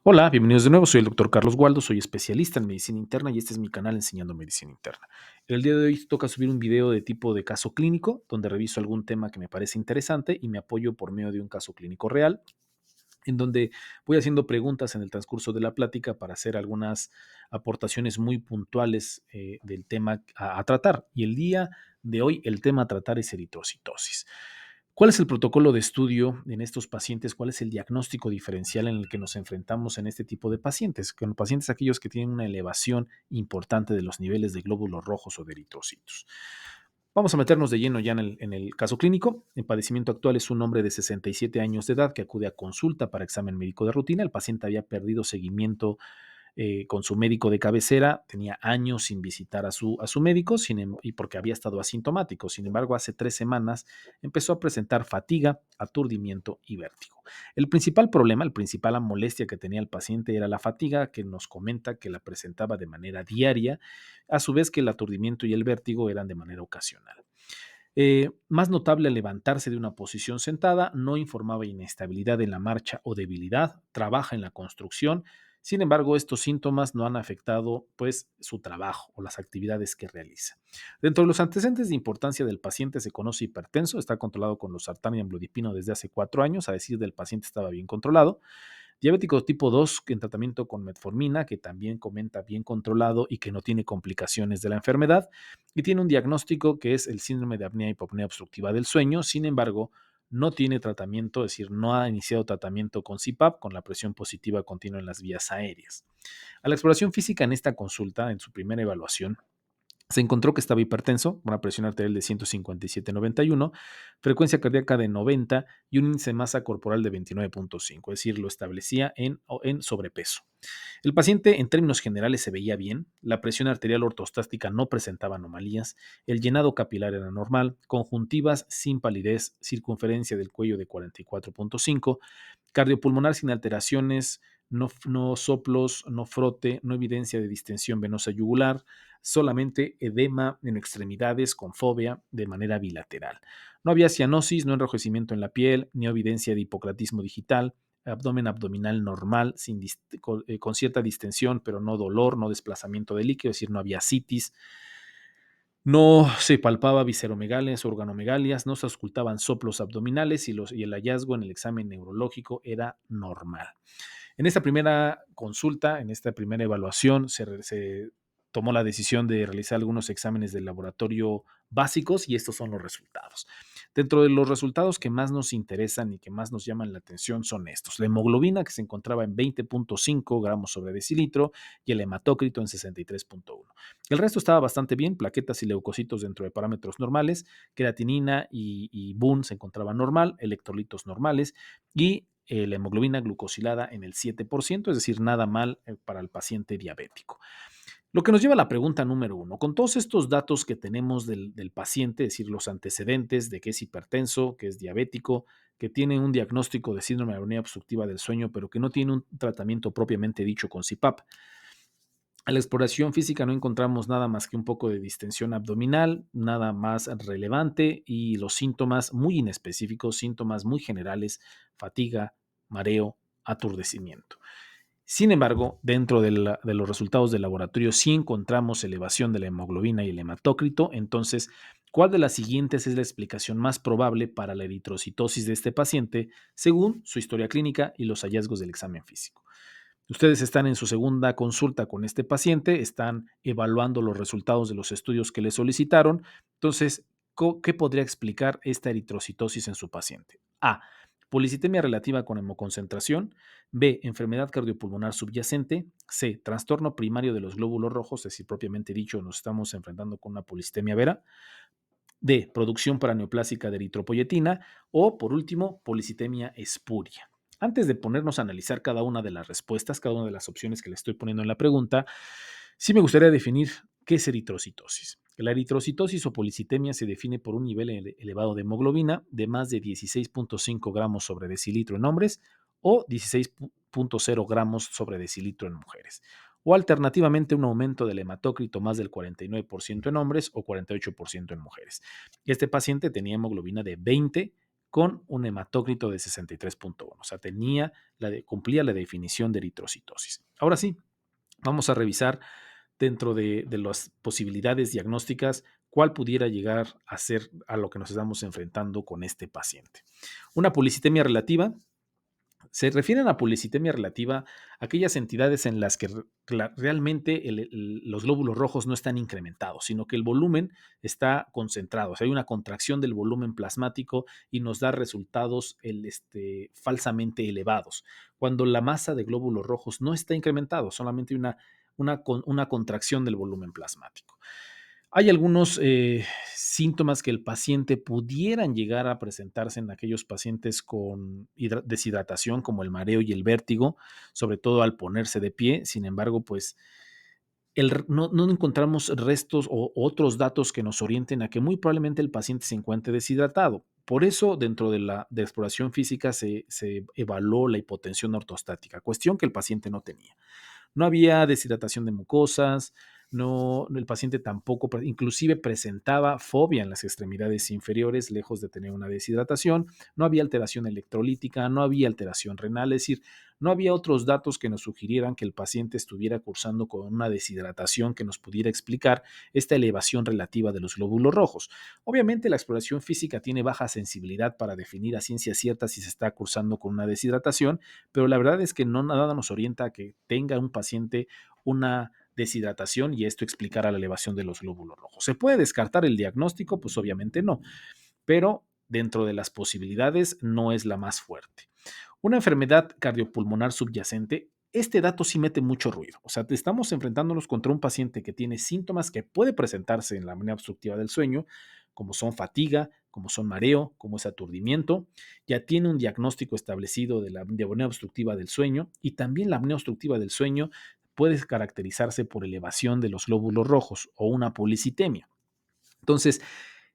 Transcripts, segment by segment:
Hola, bienvenidos de nuevo. Soy el doctor Carlos Waldo, soy especialista en medicina interna y este es mi canal Enseñando Medicina Interna. El día de hoy toca subir un video de tipo de caso clínico, donde reviso algún tema que me parece interesante y me apoyo por medio de un caso clínico real, en donde voy haciendo preguntas en el transcurso de la plática para hacer algunas aportaciones muy puntuales del tema a tratar. Y el día de hoy el tema a tratar es eritrocitosis. ¿Cuál es el protocolo de estudio en estos pacientes? ¿Cuál es el diagnóstico diferencial en el que nos enfrentamos en este tipo de pacientes? Con pacientes aquellos que tienen una elevación importante de los niveles de glóbulos rojos o de eritrocitos. Vamos a meternos de lleno ya en el caso clínico. El padecimiento actual es un hombre de 67 años de edad que acude a consulta para examen médico de rutina. El paciente había perdido seguimiento con su médico de cabecera, tenía años sin visitar a su médico y porque había estado asintomático. Sin embargo, hace 3 semanas empezó a presentar fatiga, aturdimiento y vértigo. El principal problema, la principal molestia que tenía el paciente era la fatiga, que nos comenta que la presentaba de manera diaria, a su vez que el aturdimiento y el vértigo eran de manera ocasional. Más notable al levantarse de una posición sentada, no informaba inestabilidad en la marcha o debilidad, trabaja en la construcción. Sin embargo, estos síntomas no han afectado pues su trabajo o las actividades que realiza. Dentro de los antecedentes de importancia del paciente se conoce hipertenso, está controlado con los sartán y amlodipino desde hace 4 años, a decir del paciente estaba bien controlado. Diabético tipo 2 en tratamiento con metformina, que también comenta bien controlado y que no tiene complicaciones de la enfermedad, y tiene un diagnóstico que es el síndrome de apnea hipopnea obstructiva del sueño. Sin embargo, no tiene tratamiento, es decir, no ha iniciado tratamiento con CPAP, con la presión positiva continua en las vías aéreas. A la exploración física en esta consulta, en su primera evaluación, se encontró que estaba hipertenso, una presión arterial de 157/91, frecuencia cardíaca de 90 y un índice de masa corporal de 29.5, es decir, lo establecía en sobrepeso. El paciente en términos generales se veía bien, la presión arterial ortostática no presentaba anomalías, el llenado capilar era normal, conjuntivas sin palidez, circunferencia del cuello de 44.5, cardiopulmonar sin alteraciones, no soplos, no frote, no evidencia de distensión venosa yugular, solamente edema en extremidades con fobia de manera bilateral. No había cianosis, no enrojecimiento en la piel, ni evidencia de hipocratismo digital, abdomen abdominal normal, con cierta distensión, pero no dolor, no desplazamiento de líquido, es decir, no había citis, no se palpaba visceromegalias o organomegalias, no se auscultaban soplos abdominales y el hallazgo en el examen neurológico era normal. En esta primera consulta, en esta primera evaluación, se tomó la decisión de realizar algunos exámenes de laboratorio básicos y estos son los resultados. Dentro de los resultados que más nos interesan y que más nos llaman la atención son estos. La hemoglobina, que se encontraba en 20.5 gramos sobre decilitro, y el hematócrito en 63.1. El resto estaba bastante bien, plaquetas y leucocitos dentro de parámetros normales, creatinina y BUN se encontraban normal, electrolitos normales y la hemoglobina glucosilada en el 7%, es decir, nada mal para el paciente diabético. Lo que nos lleva a la pregunta número uno, con todos estos datos que tenemos del paciente, es decir, los antecedentes de que es hipertenso, que es diabético, que tiene un diagnóstico de síndrome de apnea obstructiva del sueño, pero que no tiene un tratamiento propiamente dicho con CPAP. A la exploración física no encontramos nada más que un poco de distensión abdominal, nada más relevante y los síntomas muy inespecíficos, síntomas muy generales, fatiga, mareo, aturdecimiento. Sin embargo, dentro de los resultados del laboratorio sí encontramos elevación de la hemoglobina y el hematócrito. Entonces, ¿cuál de las siguientes es la explicación más probable para la eritrocitosis de este paciente según su historia clínica y los hallazgos del examen físico? Ustedes están en su segunda consulta con este paciente, están evaluando los resultados de los estudios que le solicitaron. Entonces, ¿qué podría explicar esta eritrocitosis en su paciente? A. Policitemia relativa con hemoconcentración. B. Enfermedad cardiopulmonar subyacente. C. Trastorno primario de los glóbulos rojos, es decir, propiamente dicho, nos estamos enfrentando con una policitemia vera. D. Producción paraneoplásica de eritropoyetina. O, por último, policitemia espuria. Antes de ponernos a analizar cada una de las respuestas, cada una de las opciones que le estoy poniendo en la pregunta, sí me gustaría definir qué es eritrocitosis. La eritrocitosis o policitemia se define por un nivel elevado de hemoglobina de más de 16.5 gramos sobre decilitro en hombres o 16.0 gramos sobre decilitro en mujeres. O alternativamente un aumento del hematócrito más del 49% en hombres o 48% en mujeres. Este paciente tenía hemoglobina de 20 con un hematócrito de 63.1. O sea, cumplía la definición de eritrocitosis. Ahora sí, vamos a revisar dentro de las posibilidades diagnósticas cuál pudiera llegar a ser a lo que nos estamos enfrentando con este paciente. Una policitemia relativa. Se refieren a policitemia relativa a aquellas entidades en las que realmente los glóbulos rojos no están incrementados, sino que el volumen está concentrado. O sea, hay una contracción del volumen plasmático y nos da resultados falsamente elevados. Cuando la masa de glóbulos rojos no está incrementado, solamente hay una contracción del volumen plasmático. Hay algunos síntomas que el paciente pudieran llegar a presentarse en aquellos pacientes con deshidratación, como el mareo y el vértigo, sobre todo al ponerse de pie. Sin embargo, pues no encontramos restos o otros datos que nos orienten a que muy probablemente el paciente se encuentre deshidratado. Por eso, dentro de la exploración física se evaluó la hipotensión ortostática, cuestión que el paciente no tenía. No había deshidratación de mucosas, no, el paciente tampoco, inclusive presentaba fobia en las extremidades inferiores, lejos de tener una deshidratación, no había alteración electrolítica, no había alteración renal, es decir, no había otros datos que nos sugirieran que el paciente estuviera cursando con una deshidratación que nos pudiera explicar esta elevación relativa de los glóbulos rojos. Obviamente la exploración física tiene baja sensibilidad para definir a ciencia cierta si se está cursando con una deshidratación, pero la verdad es que no nada nos orienta a que tenga un paciente una deshidratación y esto explicará la elevación de los glóbulos rojos. ¿Se puede descartar el diagnóstico? Pues obviamente no, pero dentro de las posibilidades no es la más fuerte. Una enfermedad cardiopulmonar subyacente, este dato sí mete mucho ruido. O sea, estamos enfrentándonos contra un paciente que tiene síntomas que puede presentarse en la apnea obstructiva del sueño, como son fatiga, como son mareo, como es aturdimiento. Ya tiene un diagnóstico establecido de la apnea obstructiva del sueño y también la apnea obstructiva del sueño puede caracterizarse por elevación de los glóbulos rojos o una policitemia. Entonces,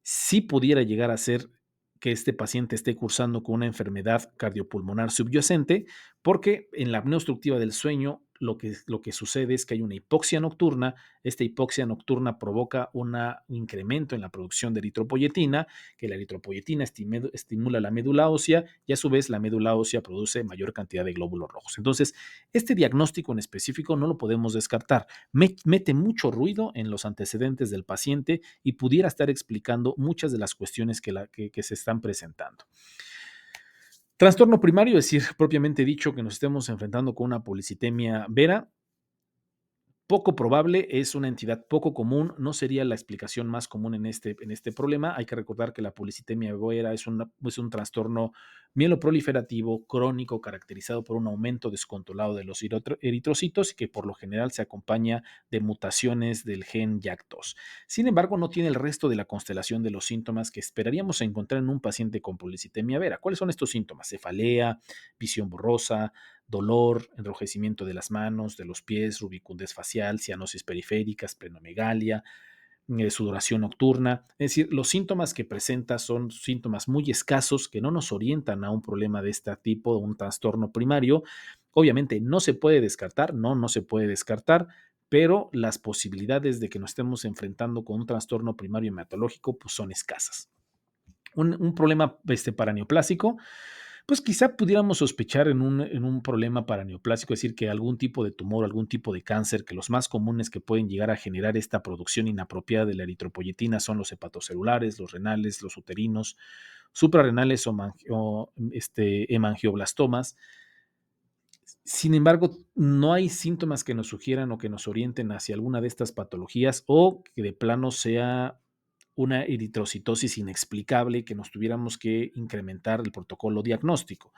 sí pudiera llegar a ser que este paciente esté cursando con una enfermedad cardiopulmonar subyacente, porque en la apnea obstructiva del sueño lo que sucede es que hay una hipoxia nocturna. Esta hipoxia nocturna provoca un incremento en la producción de eritropoyetina, que la eritropoyetina estimula la médula ósea y a su vez la médula ósea produce mayor cantidad de glóbulos rojos. Entonces, este diagnóstico en específico no lo podemos descartar. Mete mucho ruido en los antecedentes del paciente y pudiera estar explicando muchas de las cuestiones que se están presentando. Trastorno primario, es decir, propiamente dicho, que nos estemos enfrentando con una policitemia vera. Poco probable, es una entidad poco común, no sería la explicación más común en este problema. Hay que recordar que la policitemia vera es un trastorno mieloproliferativo crónico caracterizado por un aumento descontrolado de los eritrocitos y que por lo general se acompaña de mutaciones del gen YAC2. Sin embargo, no tiene el resto de la constelación de los síntomas que esperaríamos encontrar en un paciente con policitemia vera. ¿Cuáles son estos síntomas? Cefalea, visión borrosa, dolor, enrojecimiento de las manos, de los pies, rubicundez facial, cianosis periférica, esplenomegalia, sudoración nocturna. Es decir, los síntomas que presenta son síntomas muy escasos que no nos orientan a un problema de este tipo, un trastorno primario. Obviamente no se puede descartar, no se puede descartar, pero las posibilidades de que nos estemos enfrentando con un trastorno primario hematológico pues son escasas. Un problema paraneoplásico, pues quizá pudiéramos sospechar en un problema paraneoplásico, es decir, que algún tipo de tumor, algún tipo de cáncer, que los más comunes que pueden llegar a generar esta producción inapropiada de la eritropoyetina son los hepatocelulares, los renales, los uterinos, suprarrenales o hemangioblastomas. Sin embargo, no hay síntomas que nos sugieran o que nos orienten hacia alguna de estas patologías o que de plano sea una eritrocitosis inexplicable que nos tuviéramos que incrementar el protocolo diagnóstico.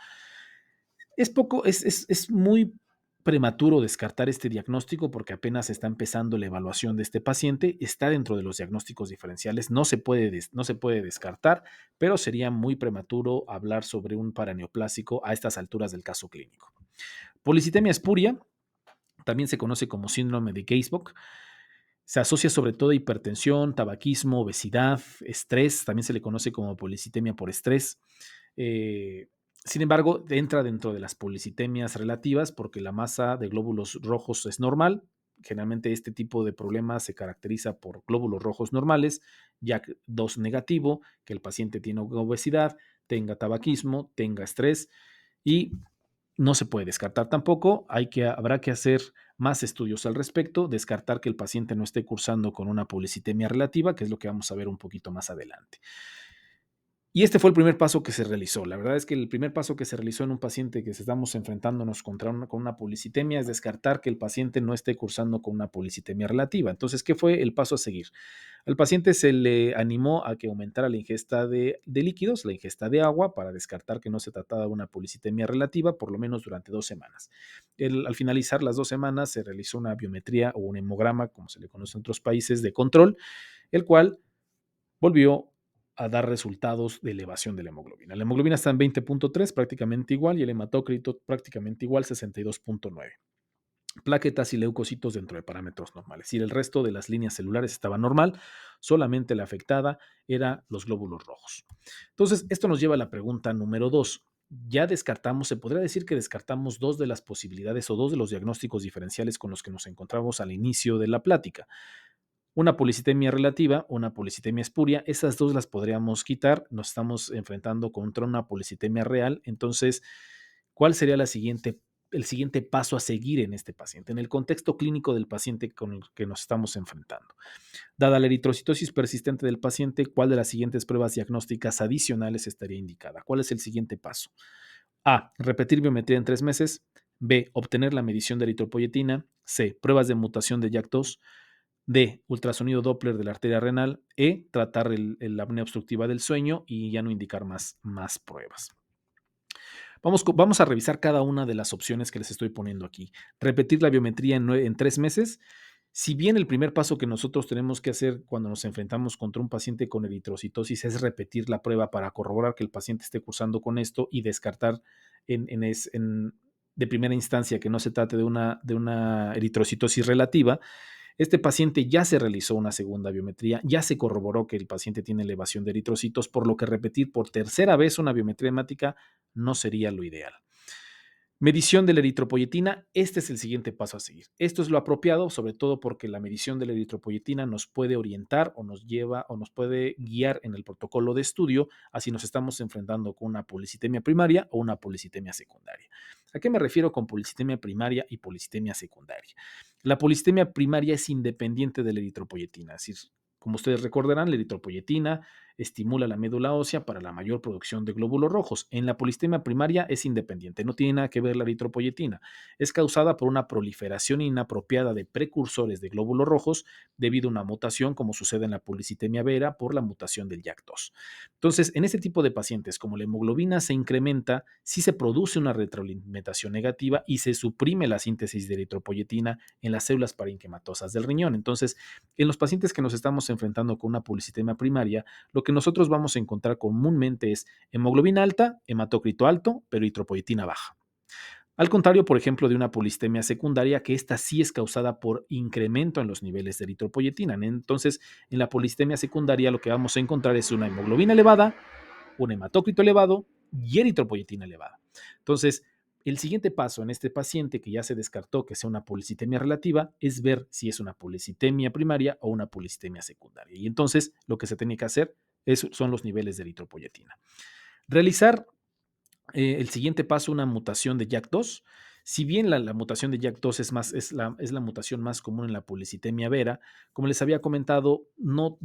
Es muy prematuro descartar este diagnóstico porque apenas está empezando la evaluación de este paciente, está dentro de los diagnósticos diferenciales, no se puede descartar, pero sería muy prematuro hablar sobre un paraneoplásico a estas alturas del caso clínico. Policitemia espuria, también se conoce como síndrome de Gase-Bock. Se asocia sobre todo a hipertensión, tabaquismo, obesidad, estrés, también se le conoce como policitemia por estrés. Eh, Sin embargo, entra dentro de las policitemias relativas porque la masa de glóbulos rojos es normal. Generalmente este tipo de problemas se caracteriza por glóbulos rojos normales, YAC2 negativo, que el paciente tiene obesidad, tenga tabaquismo, tenga estrés y no se puede descartar tampoco. Habrá que hacer más estudios al respecto, descartar que el paciente no esté cursando con una policitemia relativa, que es lo que vamos a ver un poquito más adelante. Y este fue el primer paso que se realizó. La verdad es que el primer paso que se realizó en un paciente que estamos enfrentándonos con una policitemia es descartar que el paciente no esté cursando con una policitemia relativa. Entonces, ¿qué fue el paso a seguir? Al paciente se le animó a que aumentara la ingesta de líquidos, la ingesta de agua, para descartar que no se trataba de una policitemia relativa, por lo menos durante 2 semanas. Al finalizar las 2 semanas se realizó una biometría o un hemograma, como se le conoce en otros países, de control, el cual volvió a dar resultados de elevación de la hemoglobina. La hemoglobina está en 20.3, prácticamente igual, y el hematócrito prácticamente igual, 62.9. Plaquetas y leucocitos dentro de parámetros normales. Y el resto de las líneas celulares estaba normal, solamente la afectada era los glóbulos rojos. Entonces, esto nos lleva a la pregunta número 2. Ya descartamos, se podría decir que descartamos dos de las posibilidades o dos de los diagnósticos diferenciales con los que nos encontramos al inicio de la plática. Una policitemia relativa, una policitemia espuria, esas dos las podríamos quitar, nos estamos enfrentando contra una policitemia real, entonces, ¿cuál sería el siguiente paso a seguir en este paciente, en el contexto clínico del paciente con el que nos estamos enfrentando? Dada la eritrocitosis persistente del paciente, ¿cuál de las siguientes pruebas diagnósticas adicionales estaría indicada? ¿Cuál es el siguiente paso? A. Repetir biometría en 3 meses. B. Obtener la medición de eritropoyetina. C. Pruebas de mutación de JAK2. D. Ultrasonido Doppler de la arteria renal. E. Tratar la apnea obstructiva del sueño y ya no indicar más pruebas. Vamos a revisar cada una de las opciones que les estoy poniendo aquí. Repetir la biometría en 3 meses. Si bien el primer paso que nosotros tenemos que hacer cuando nos enfrentamos contra un paciente con eritrocitosis es repetir la prueba para corroborar que el paciente esté cursando con esto y descartar de primera instancia que no se trate de una eritrocitosis relativa, este paciente ya se realizó una segunda biometría, ya se corroboró que el paciente tiene elevación de eritrocitos, por lo que repetir por tercera vez una biometría hemática no sería lo ideal. Medición de la eritropoyetina, este es el siguiente paso a seguir. Esto es lo apropiado, sobre todo porque la medición de la eritropoyetina nos puede orientar o nos lleva o nos puede guiar en el protocolo de estudio a si nos estamos enfrentando con una policitemia primaria o una policitemia secundaria. ¿A qué me refiero con policitemia primaria y policitemia secundaria? La policitemia primaria es independiente de la eritropoyetina, es decir, como ustedes recordarán, la eritropoyetina estimula la médula ósea para la mayor producción de glóbulos rojos. En la polistemia primaria es independiente, no tiene nada que ver la eritropoyetina. Es causada por una proliferación inapropiada de precursores de glóbulos rojos debido a una mutación, como sucede en la policitemia vera por la mutación del JAK2. Entonces, en este tipo de pacientes, como la hemoglobina se incrementa, sí se produce una retroalimentación negativa y se suprime la síntesis de eritropoyetina en las células parenquimatosas del riñón. Entonces, en los pacientes que nos estamos enfrentando con una policitemia primaria, lo que nosotros vamos a encontrar comúnmente es hemoglobina alta, hematócrito alto, pero eritropoyetina baja. Al contrario, por ejemplo, de una polistemia secundaria, que esta sí es causada por incremento en los niveles de eritropoyetina. Entonces, en la polistemia secundaria lo que vamos a encontrar es una hemoglobina elevada, un hematócrito elevado y eritropoyetina elevada. Entonces, el siguiente paso en este paciente que ya se descartó que sea una policitemia relativa es ver si es una policitemia primaria o una policitemia secundaria. Y entonces lo que se tiene que hacer son los niveles de eritropoyetina. Realizar el siguiente paso, una mutación de JAK2. Si bien la mutación de JAK2 es la mutación más común en la policitemia vera, como les había comentado, no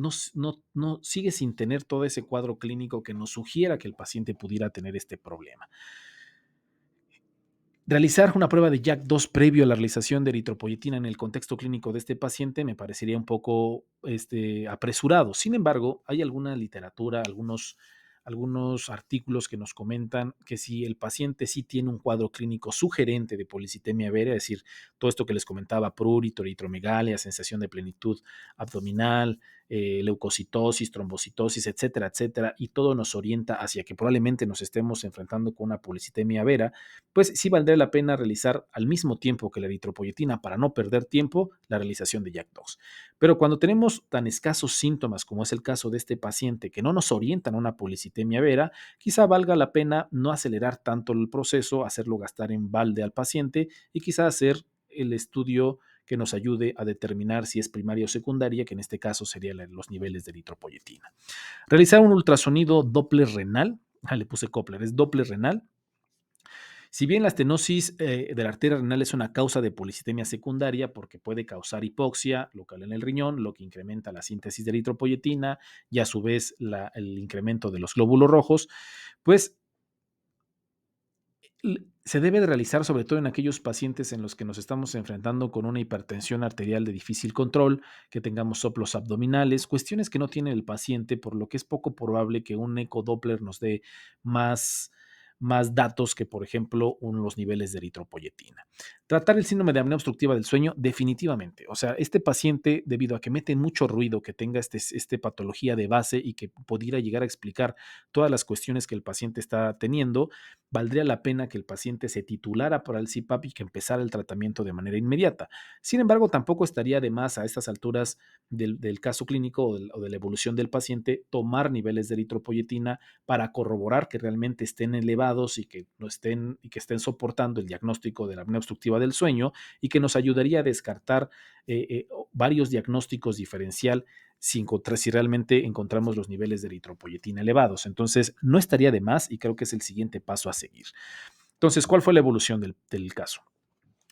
sigue sin tener todo ese cuadro clínico que nos sugiera que el paciente pudiera tener este problema. Realizar una prueba de JAK2 previo a la realización de eritropoyetina en el contexto clínico de este paciente me parecería un poco apresurado. Sin embargo, hay alguna literatura, algunos artículos que nos comentan que si el paciente sí tiene un cuadro clínico sugerente de policitemia vera, es decir, todo esto que les comentaba, prurito, eritromegalia, sensación de plenitud abdominal, leucocitosis, trombocitosis, etcétera, etcétera, y todo nos orienta hacia que probablemente nos estemos enfrentando con una policitemia vera, pues sí valdría la pena realizar al mismo tiempo que la eritropoyetina para no perder tiempo la realización de JAK2. Pero cuando tenemos tan escasos síntomas como es el caso de este paciente que no nos orientan a una policitemia vera, quizá valga la pena no acelerar tanto el proceso, hacerlo gastar en balde al paciente y quizá hacer el estudio que nos ayude a determinar si es primaria o secundaria, que en este caso serían los niveles de eritropoyetina. Realizar un ultrasonido Doppler renal. le puse Koppler, es Doppler renal. Si bien la estenosis de la arteria renal es una causa de policitemia secundaria porque puede causar hipoxia local en el riñón, lo que incrementa la síntesis de eritropoyetina y a su vez el incremento de los glóbulos rojos, pues se debe de realizar sobre todo en aquellos pacientes en los que nos estamos enfrentando con una hipertensión arterial de difícil control, que tengamos soplos abdominales, cuestiones que no tiene el paciente, por lo que es poco probable que un ecodoppler nos dé más, más datos que, por ejemplo, los niveles de eritropoyetina. Tratar el síndrome de apnea obstructiva del sueño, definitivamente. O sea, este paciente, debido a que mete mucho ruido, que tenga este patología de base y que pudiera llegar a explicar todas las cuestiones que el paciente está teniendo, valdría la pena que el paciente se titulara para el CPAP y que empezara el tratamiento de manera inmediata. Sin embargo, tampoco estaría de más a estas alturas del caso clínico o de la evolución del paciente tomar niveles de eritropoyetina para corroborar que realmente estén elevados y que, no estén, y que estén soportando el diagnóstico de la apnea obstructiva del sueño y que nos ayudaría a descartar varios diagnósticos diferencial si realmente encontramos los niveles de eritropoyetina elevados. Entonces, no estaría de más y creo que es el siguiente paso a seguir. Entonces, ¿cuál fue la evolución del caso?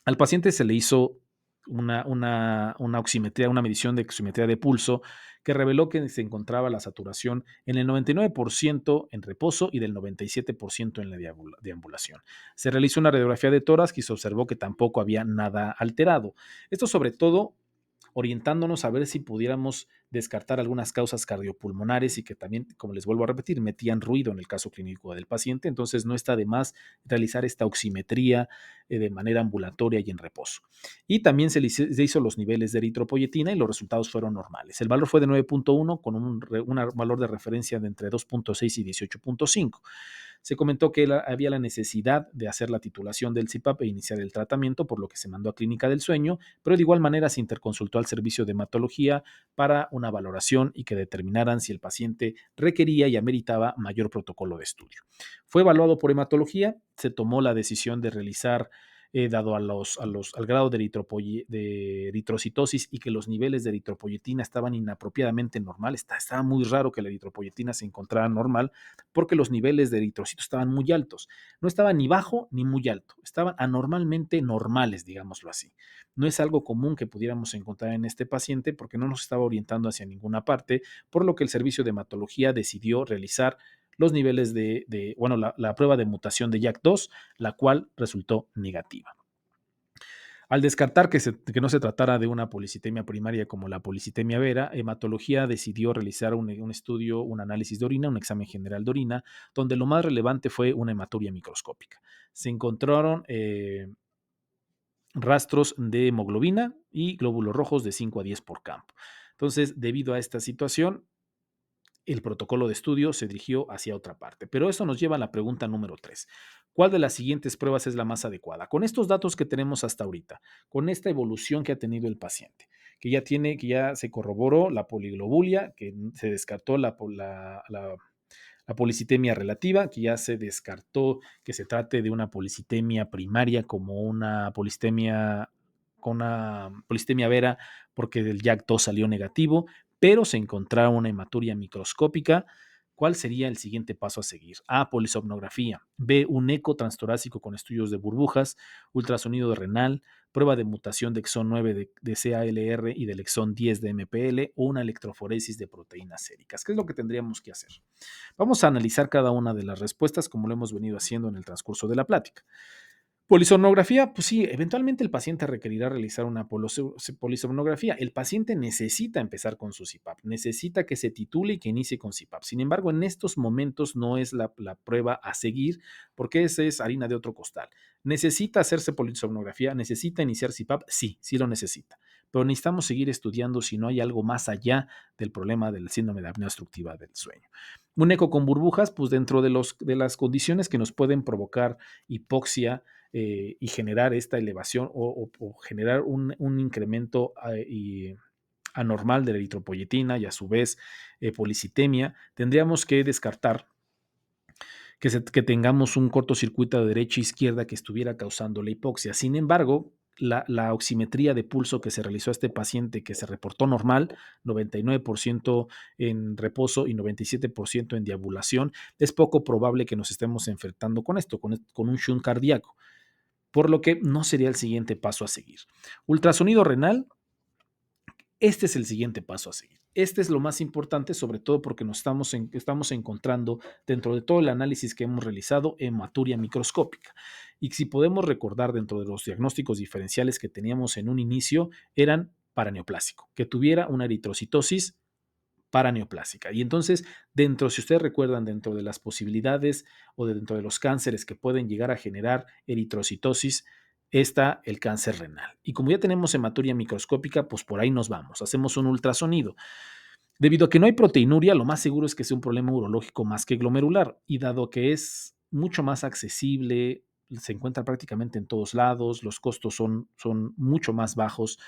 Al paciente se le hizo una oximetría, una medición de oximetría de pulso que reveló que se encontraba la saturación en el 99% en reposo y del 97% en la deambulación. Se realizó una radiografía de tórax y se observó que tampoco había nada alterado. Esto sobre todo orientándonos a ver si pudiéramos descartar algunas causas cardiopulmonares y que también, como les vuelvo a repetir, metían ruido en el caso clínico del paciente. Entonces, no está de más realizar esta oximetría de manera ambulatoria y en reposo. Y también se hizo los niveles de eritropoyetina y los resultados fueron normales. El valor fue de 9.1 con un valor de referencia de entre 2.6 y 18.5. Se comentó que había la necesidad de hacer la titulación del CPAP e iniciar el tratamiento, por lo que se mandó a clínica del sueño, pero de igual manera se interconsultó al servicio de hematología para una valoración y que determinaran si el paciente requería y ameritaba mayor protocolo de estudio. Fue evaluado por hematología, se tomó la decisión de realizar dado al grado de eritrocitosis y que los niveles de eritropoyetina estaban inapropiadamente normales. Estaba muy raro que la eritropoyetina se encontrara normal porque los niveles de eritrocitos estaban muy altos. No estaban ni bajo ni muy alto, estaban anormalmente normales, digámoslo así. No es algo común que pudiéramos encontrar en este paciente porque no nos estaba orientando hacia ninguna parte, por lo que el servicio de hematología decidió realizar los niveles la prueba de mutación de JAK2, la cual resultó negativa. Al descartar que no se tratara de una policitemia primaria como la policitemia vera, hematología decidió realizar un estudio, un análisis de orina, un examen general de orina, donde lo más relevante fue una hematuria microscópica. Se encontraron rastros de hemoglobina y glóbulos rojos de 5 a 10 por campo. Entonces, debido a esta situación, el protocolo de estudio se dirigió hacia otra parte. Pero eso nos lleva a la pregunta número 3. ¿Cuál de las siguientes pruebas es la más adecuada? Con estos datos que tenemos hasta ahorita, con esta evolución que ha tenido el paciente, que ya se corroboró la poliglobulia, que se descartó la policitemia relativa, que ya se descartó que se trate de una policitemia primaria como una policitemia con una policistemia vera porque el JAK2 salió negativo, pero se encontraba una hematuria microscópica. ¿Cuál sería el siguiente paso a seguir? A, polisomnografía. B, un eco transtorácico con estudios de burbujas, ultrasonido renal, prueba de mutación de exón 9 de CALR y del exón 10 de MPL o una electroforesis de proteínas séricas. ¿Qué es lo que tendríamos que hacer? Vamos a analizar cada una de las respuestas como lo hemos venido haciendo en el transcurso de la plática. Polisomnografía, pues sí, eventualmente el paciente requerirá realizar una polisomnografía. El paciente necesita empezar con su CPAP, necesita que se titule y que inicie con CPAP. Sin embargo, en estos momentos no es la prueba a seguir porque esa es harina de otro costal. ¿Necesita hacerse polisomnografía? ¿Necesita iniciar CPAP? Sí, sí lo necesita. Pero necesitamos seguir estudiando si no hay algo más allá del problema del síndrome de apnea obstructiva del sueño. Un eco con burbujas, pues dentro de las condiciones que nos pueden provocar hipoxia, y generar esta elevación o generar un incremento anormal de la eritropoyetina y a su vez policitemia, tendríamos que descartar que tengamos un cortocircuito de derecha e izquierda que estuviera causando la hipoxia. Sin embargo, la oximetría de pulso que se realizó a este paciente, que se reportó normal, 99% en reposo y 97% en deambulación, es poco probable que nos estemos enfrentando con esto, con un shunt cardíaco, por lo que no sería el siguiente paso a seguir. Ultrasonido renal, este es el siguiente paso a seguir. Este es lo más importante, sobre todo porque nos estamos encontrando dentro de todo el análisis que hemos realizado hematuria microscópica. Y si podemos recordar dentro de los diagnósticos diferenciales que teníamos en un inicio, eran paraneoplásico, que tuviera una eritrocitosis paraneoplásica. Y entonces, si ustedes recuerdan, dentro de las posibilidades o dentro de los cánceres que pueden llegar a generar eritrocitosis, está el cáncer renal. Y como ya tenemos hematuria microscópica, pues por ahí nos vamos. Hacemos un ultrasonido. Debido a que no hay proteinuria, lo más seguro es que sea un problema urológico más que glomerular. Y dado que es mucho más accesible, se encuentra prácticamente en todos lados, los costos son mucho más bajos,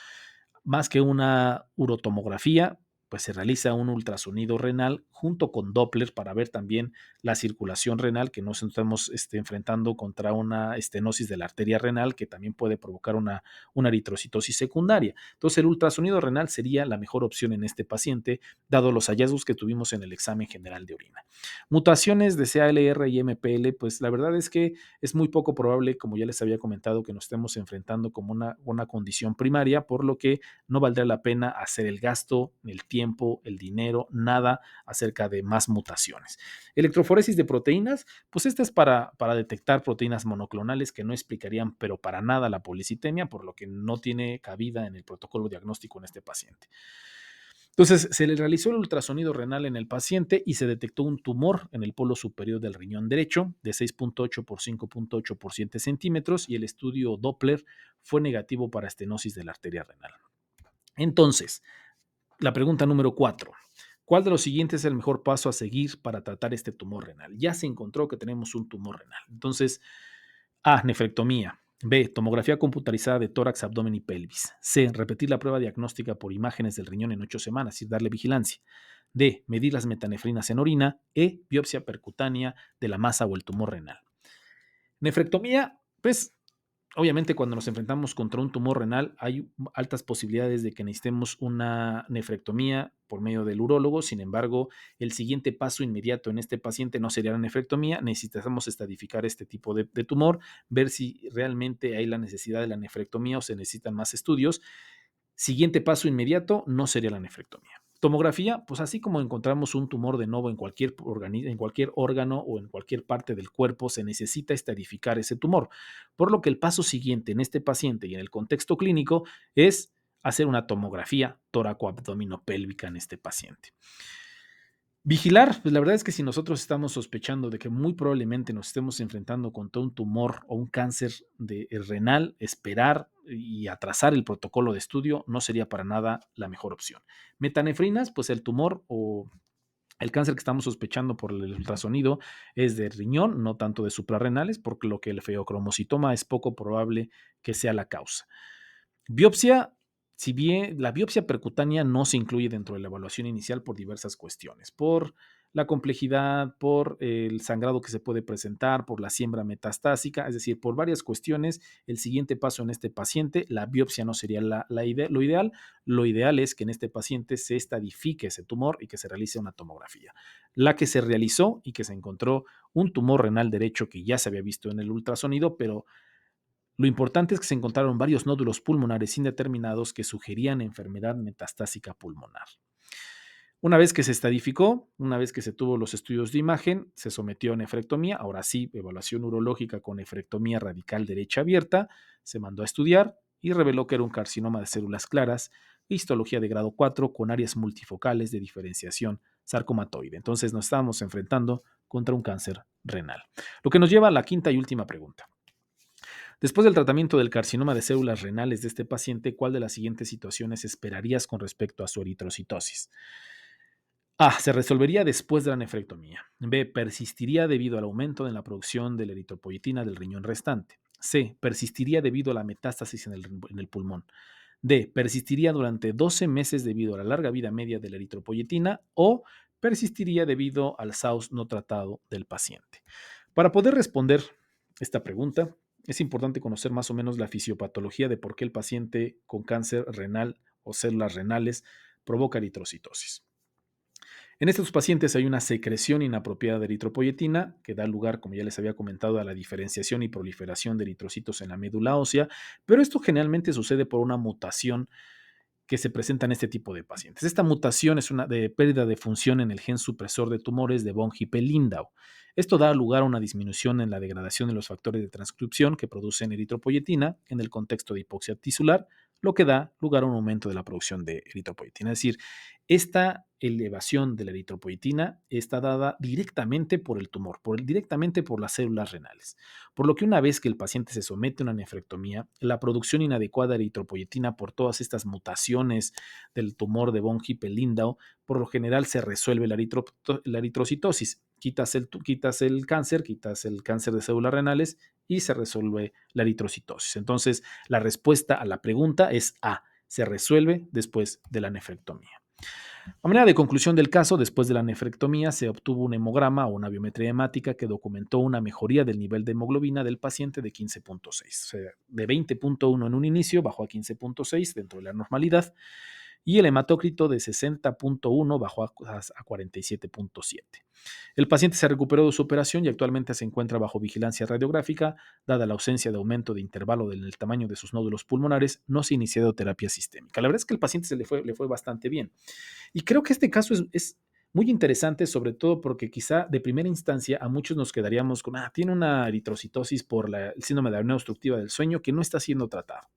más que una urotomografía, pues se realiza un ultrasonido renal junto con Doppler para ver también la circulación renal, que nos estamos enfrentando contra una estenosis de la arteria renal que también puede provocar una eritrocitosis secundaria. Entonces, el ultrasonido renal sería la mejor opción en este paciente, dado los hallazgos que tuvimos en el examen general de orina. Mutaciones de CALR y MPL, pues la verdad es que es muy poco probable, como ya les había comentado, que nos estemos enfrentando como una condición primaria, por lo que no valdrá la pena hacer el gasto, el tiempo, el dinero, nada acerca de más mutaciones. Electroforesis de proteínas, pues esta es para detectar proteínas monoclonales que no explicarían, pero para nada la policitemia, por lo que no tiene cabida en el protocolo diagnóstico en este paciente. Entonces, se le realizó el ultrasonido renal en el paciente y se detectó un tumor en el polo superior del riñón derecho de 6.8 por 5.8 por 7 centímetros y el estudio Doppler fue negativo para estenosis de la arteria renal. Entonces, la pregunta número 4. ¿Cuál de los siguientes es el mejor paso a seguir para tratar este tumor renal? Ya se encontró que tenemos un tumor renal. Entonces, A, nefrectomía. B, tomografía computarizada de tórax, abdomen y pelvis. C, repetir la prueba diagnóstica por imágenes del riñón en 8 semanas y darle vigilancia. D, medir las metanefrinas en orina. E, biopsia percutánea de la masa o el tumor renal. Nefrectomía, pues obviamente cuando nos enfrentamos contra un tumor renal hay altas posibilidades de que necesitemos una nefrectomía por medio del urólogo. Sin embargo, el siguiente paso inmediato en este paciente no sería la nefrectomía. Necesitamos estadificar este tipo de tumor, ver si realmente hay la necesidad de la nefrectomía o se necesitan más estudios. Siguiente paso inmediato no sería la nefrectomía. Tomografía, pues así como encontramos un tumor de nuevo en cualquier órgano o en cualquier parte del cuerpo, se necesita estadificar ese tumor. Por lo que el paso siguiente en este paciente y en el contexto clínico es hacer una tomografía tóraco-abdominopélvica en este paciente. Vigilar, pues la verdad es que si nosotros estamos sospechando de que muy probablemente nos estemos enfrentando contra un tumor o un cáncer renal, esperar y atrasar el protocolo de estudio no sería para nada la mejor opción. Metanefrinas, pues el tumor o el cáncer que estamos sospechando por el ultrasonido es de riñón, no tanto de suprarrenales, por lo que el feocromocitoma es poco probable que sea la causa. Biopsia, si bien la biopsia percutánea no se incluye dentro de la evaluación inicial por diversas cuestiones, por la complejidad, por el sangrado que se puede presentar, por la siembra metastásica, es decir, por varias cuestiones, el siguiente paso en este paciente, la biopsia no sería lo ideal. Lo ideal es que en este paciente se estadifique ese tumor y que se realice una tomografía. La que se realizó y que se encontró un tumor renal derecho que ya se había visto en el ultrasonido, pero lo importante es que se encontraron varios nódulos pulmonares indeterminados que sugerían enfermedad metastásica pulmonar. Una vez que se estadificó, una vez que se tuvo los estudios de imagen, se sometió a nefrectomía, ahora sí, evaluación urológica con nefrectomía radical derecha abierta, se mandó a estudiar y reveló que era un carcinoma de células claras, histología de grado 4 con áreas multifocales de diferenciación sarcomatoide. Entonces nos estábamos enfrentando contra un cáncer renal. Lo que nos lleva a la quinta y última pregunta. Después del tratamiento del carcinoma de células renales de este paciente, ¿cuál de las siguientes situaciones esperarías con respecto a su eritrocitosis? A. Se resolvería después de la nefrectomía. B. Persistiría debido al aumento en la producción de la eritropoyetina del riñón restante. C. Persistiría debido a la metástasis en el pulmón. D. Persistiría durante 12 meses debido a la larga vida media de la eritropoyetina o persistiría debido al SAUS no tratado del paciente. Para poder responder esta pregunta, es importante conocer más o menos la fisiopatología de por qué el paciente con cáncer renal o células renales provoca eritrocitosis. En estos pacientes hay una secreción inapropiada de eritropoyetina que da lugar, como ya les había comentado, a la diferenciación y proliferación de eritrocitos en la médula ósea, pero esto generalmente sucede por una mutación que se presenta en este tipo de pacientes. Esta mutación es una de pérdida de función en el gen supresor de tumores de von Hippel-Lindau. Esto da lugar a una disminución en la degradación de los factores de transcripción que producen eritropoyetina en el contexto de hipoxia tisular, lo que da lugar a un aumento de la producción de eritropoyetina. Es decir, esta elevación de la eritropoyetina está dada directamente por el tumor, directamente por las células renales. Por lo que una vez que el paciente se somete a una nefrectomía, la producción inadecuada de eritropoyetina por todas estas mutaciones del tumor de von Hippel-Lindau, por lo general se resuelve la eritrocitosis. Quitas el cáncer de células renales y se resuelve la eritrocitosis. Entonces, la respuesta a la pregunta es A, se resuelve después de la nefrectomía. A manera de conclusión del caso, después de la nefrectomía se obtuvo un hemograma o una biometría hemática que documentó una mejoría del nivel de hemoglobina del paciente de 15.6, o sea, de 20.1 en un inicio bajó a 15.6 dentro de la normalidad y el hematócrito de 60.1 bajó a 47.7. El paciente se recuperó de su operación y actualmente se encuentra bajo vigilancia radiográfica. Dada la ausencia de aumento de intervalo del tamaño de sus nódulos pulmonares, no se ha iniciado terapia sistémica. La verdad es que el paciente le fue bastante bien. Y creo que este caso es muy interesante, sobre todo porque quizá de primera instancia a muchos nos quedaríamos con, tiene una eritrocitosis por el síndrome de apnea obstructiva del sueño que no está siendo tratado.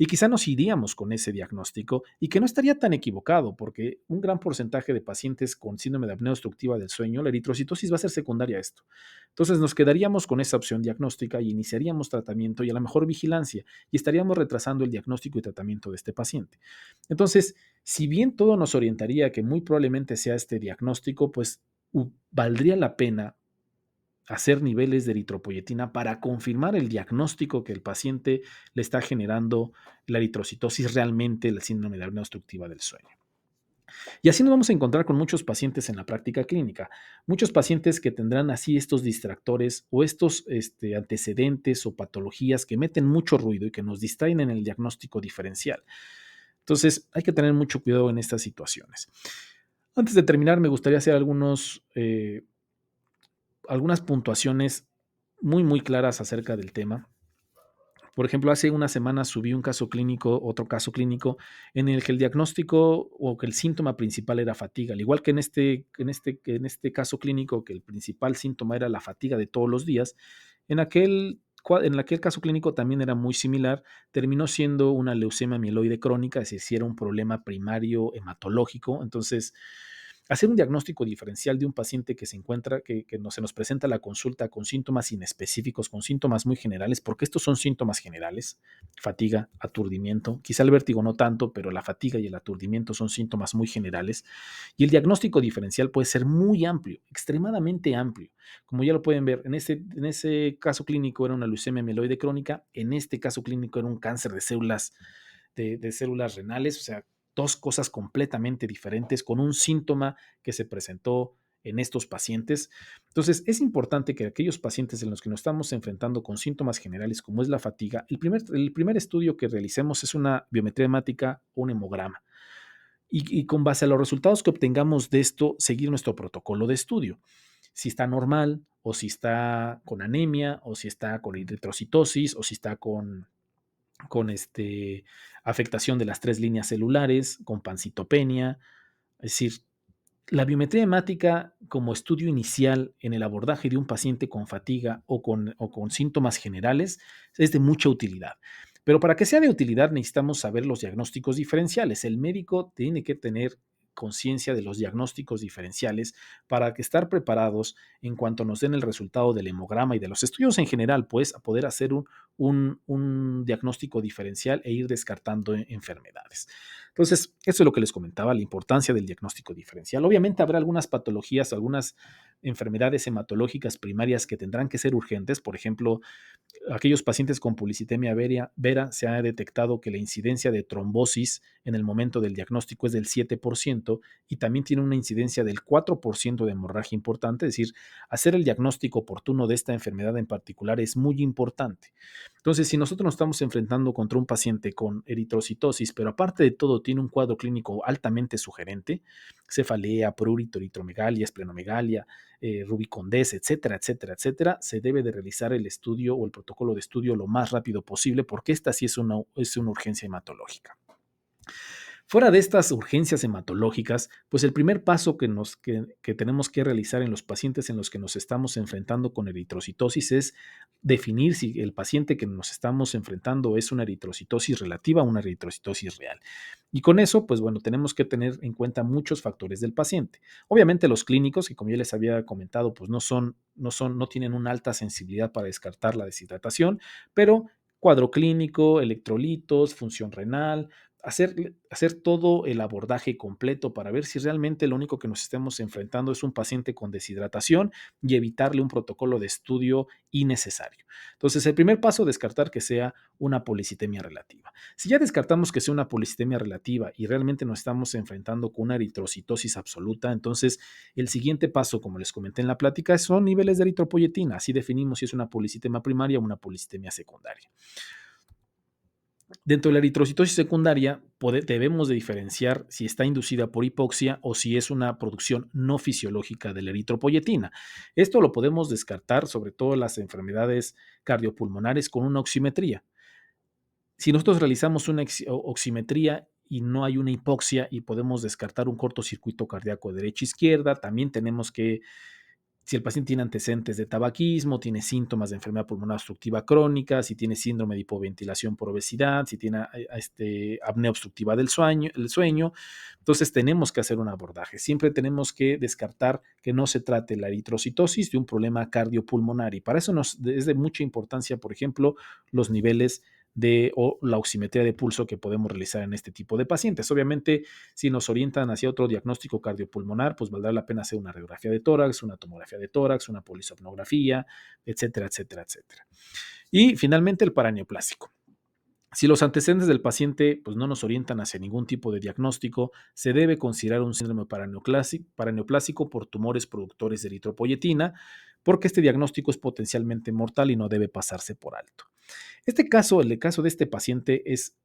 Y quizá nos iríamos con ese diagnóstico y que no estaría tan equivocado, porque un gran porcentaje de pacientes con síndrome de apnea obstructiva del sueño, la eritrocitosis va a ser secundaria a esto. Entonces nos quedaríamos con esa opción diagnóstica y iniciaríamos tratamiento y a lo mejor vigilancia y estaríamos retrasando el diagnóstico y tratamiento de este paciente. Entonces, si bien todo nos orientaría a que muy probablemente sea este diagnóstico, pues valdría la pena hacer niveles de eritropoyetina para confirmar el diagnóstico que el paciente le está generando la eritrocitosis realmente el síndrome de apnea obstructiva del sueño. Y así nos vamos a encontrar con muchos pacientes en la práctica clínica, muchos pacientes que tendrán así estos distractores o estos antecedentes o patologías que meten mucho ruido y que nos distraen en el diagnóstico diferencial. Entonces, hay que tener mucho cuidado en estas situaciones. Antes de terminar, me gustaría hacer algunas puntuaciones muy, muy claras acerca del tema. Por ejemplo, hace una semana subí otro caso clínico, en el que el diagnóstico o que el síntoma principal era fatiga, al igual que en este caso clínico, que el principal síntoma era la fatiga de todos los días, en aquel caso clínico también era muy similar, terminó siendo una leucemia mieloide crónica, es decir, si era un problema primario hematológico. Entonces, hacer un diagnóstico diferencial de un paciente que se encuentra, que no, se nos presenta a la consulta con síntomas inespecíficos, con síntomas muy generales, porque estos son síntomas generales, fatiga, aturdimiento, quizá el vértigo no tanto, pero la fatiga y el aturdimiento son síntomas muy generales, y el diagnóstico diferencial puede ser muy amplio, extremadamente amplio. Como ya lo pueden ver, en ese caso clínico era una leucemia mieloide crónica, en este caso clínico era un cáncer de células, de células renales, o sea, dos cosas completamente diferentes con un síntoma que se presentó en estos pacientes. Entonces, es importante que aquellos pacientes en los que nos estamos enfrentando con síntomas generales como es la fatiga, el primer estudio que realicemos es una biometría hemática o un hemograma. Y con base a los resultados que obtengamos de esto, seguir nuestro protocolo de estudio. Si está normal, o si está con anemia, o si está con eritrocitosis, o si está con afectación de las tres líneas celulares, con pancitopenia. Es decir, la biometría hemática como estudio inicial en el abordaje de un paciente con fatiga o con síntomas generales es de mucha utilidad. Pero para que sea de utilidad necesitamos saber los diagnósticos diferenciales. El médico tiene que tener conciencia de los diagnósticos diferenciales para que estar preparados en cuanto nos den el resultado del hemograma y de los estudios en general, pues a poder hacer un diagnóstico diferencial e ir descartando enfermedades. Entonces, eso es lo que les comentaba, la importancia del diagnóstico diferencial. Obviamente habrá algunas patologías, algunas enfermedades hematológicas primarias que tendrán que ser urgentes. Por ejemplo, aquellos pacientes con policitemia vera se ha detectado que la incidencia de trombosis en el momento del diagnóstico es del 7% y también tiene una incidencia del 4% de hemorragia importante. Es decir, hacer el diagnóstico oportuno de esta enfermedad en particular es muy importante. Entonces, si nosotros nos estamos enfrentando contra un paciente con eritrocitosis, pero aparte de todo tiene un cuadro clínico altamente sugerente, cefalea, prurito, eritromegalia, esplenomegalia, rubicondés, etcétera, etcétera, etcétera, se debe de realizar el estudio o el protocolo de estudio lo más rápido posible porque esta sí es una urgencia hematológica. Fuera de estas urgencias hematológicas, pues el primer paso que tenemos que realizar en los pacientes en los que nos estamos enfrentando con eritrocitosis es definir si el paciente que nos estamos enfrentando es una eritrocitosis relativa o una eritrocitosis real. Y con eso, pues bueno, tenemos que tener en cuenta muchos factores del paciente. Obviamente los clínicos, que como ya les había comentado, pues no tienen una alta sensibilidad para descartar la deshidratación, pero cuadro clínico, electrolitos, función renal, hacer todo el abordaje completo para ver si realmente lo único que nos estemos enfrentando es un paciente con deshidratación y evitarle un protocolo de estudio innecesario. Entonces, el primer paso, descartar que sea una policitemia relativa. Si ya descartamos que sea una policitemia relativa y realmente nos estamos enfrentando con una eritrocitosis absoluta, entonces el siguiente paso, como les comenté en la plática, son niveles de eritropoyetina. Así definimos si es una policitemia primaria o una policitemia secundaria. Dentro de la eritrocitosis secundaria debemos de diferenciar si está inducida por hipoxia o si es una producción no fisiológica de la eritropoyetina. Esto lo podemos descartar sobre todo en las enfermedades cardiopulmonares con una oximetría. Si nosotros realizamos una oximetría y no hay una hipoxia y podemos descartar un cortocircuito cardíaco derecha-izquierda, también tenemos que si el paciente tiene antecedentes de tabaquismo, tiene síntomas de enfermedad pulmonar obstructiva crónica, si tiene síndrome de hipoventilación por obesidad, si tiene apnea obstructiva del sueño, entonces tenemos que hacer un abordaje. Siempre tenemos que descartar que no se trate la eritrocitosis de un problema cardiopulmonar y para eso es de mucha importancia, por ejemplo, los niveles o la oximetría de pulso que podemos realizar en este tipo de pacientes. Obviamente, si nos orientan hacia otro diagnóstico cardiopulmonar, pues valdrá la pena hacer una radiografía de tórax, una tomografía de tórax, una polisomnografía, etcétera, etcétera, etcétera. Y finalmente el paraneoplásico. Si los antecedentes del paciente pues, no nos orientan hacia ningún tipo de diagnóstico, se debe considerar un síndrome paraneoplásico por tumores productores de eritropoyetina, porque este diagnóstico es potencialmente mortal y no debe pasarse por alto. El caso de este paciente es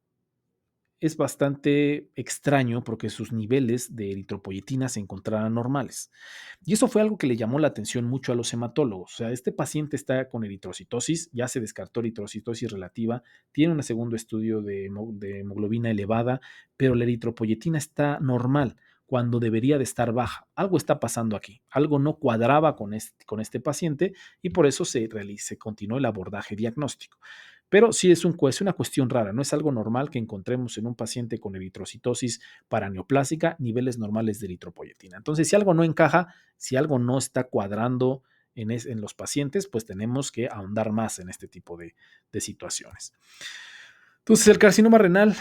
bastante extraño porque sus niveles de eritropoyetina se encontraban normales. Y eso fue algo que le llamó la atención mucho a los hematólogos. O sea, este paciente está con eritrocitosis, ya se descartó eritrocitosis relativa, tiene un segundo estudio de hemoglobina elevada, pero la eritropoyetina está normal cuando debería de estar baja. Algo está pasando aquí, algo no cuadraba con este paciente y por eso se continuó el abordaje diagnóstico. Pero sí es una cuestión rara, no es algo normal que encontremos en un paciente con eritrocitosis paraneoplásica niveles normales de eritropoyetina. Entonces, si algo no encaja, si algo no está cuadrando en los pacientes, pues tenemos que ahondar más en este tipo de situaciones. Entonces, el carcinoma renal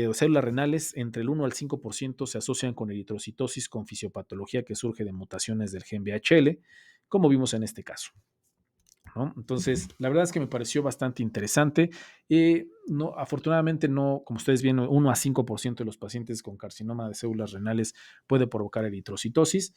o células renales entre el 1 al 5% se asocian con eritrocitosis con fisiopatología que surge de mutaciones del gen VHL, como vimos en este caso, ¿no? Entonces, la verdad es que me pareció bastante interesante. No, afortunadamente, no, como ustedes ven, 1 a 5% de los pacientes con carcinoma de células renales puede provocar eritrocitosis.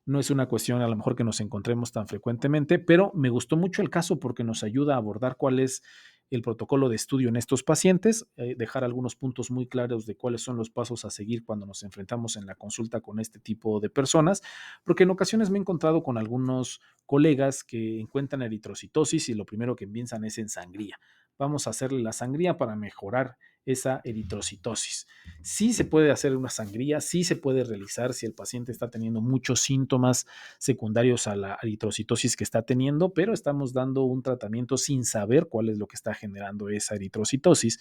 No es una cuestión a lo mejor que nos encontremos tan frecuentemente, pero me gustó mucho el caso porque nos ayuda a abordar cuál es el protocolo de estudio en estos pacientes, dejar algunos puntos muy claros de cuáles son los pasos a seguir cuando nos enfrentamos en la consulta con este tipo de personas, porque en ocasiones me he encontrado con algunos colegas que encuentran eritrocitosis y lo primero que piensan es en sangría. Vamos a hacerle la sangría para mejorar esa eritrocitosis. Sí se puede hacer una sangría, sí se puede realizar si el paciente está teniendo muchos síntomas secundarios a la eritrocitosis que está teniendo, pero estamos dando un tratamiento sin saber cuál es lo que está generando esa eritrocitosis,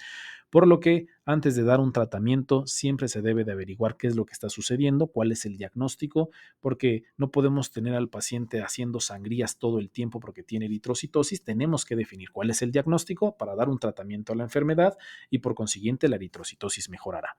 por lo que antes de dar un tratamiento siempre se debe de averiguar qué es lo que está sucediendo, cuál es el diagnóstico, porque no podemos tener al paciente haciendo sangrías todo el tiempo porque tiene eritrocitosis. Tenemos que definir cuál es el diagnóstico para dar un tratamiento a la enfermedad y por consiguiente la eritrocitosis mejorará.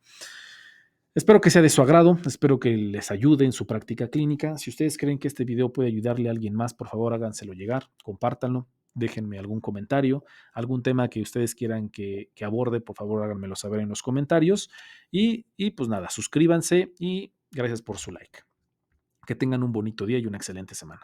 Espero que sea de su agrado, espero que les ayude en su práctica clínica. Si ustedes creen que este video puede ayudarle a alguien más, por favor háganselo llegar, compártanlo, déjenme algún comentario, algún tema que ustedes quieran que aborde, por favor háganmelo saber en los comentarios. Y pues nada, suscríbanse y gracias por su like. Que tengan un bonito día y una excelente semana.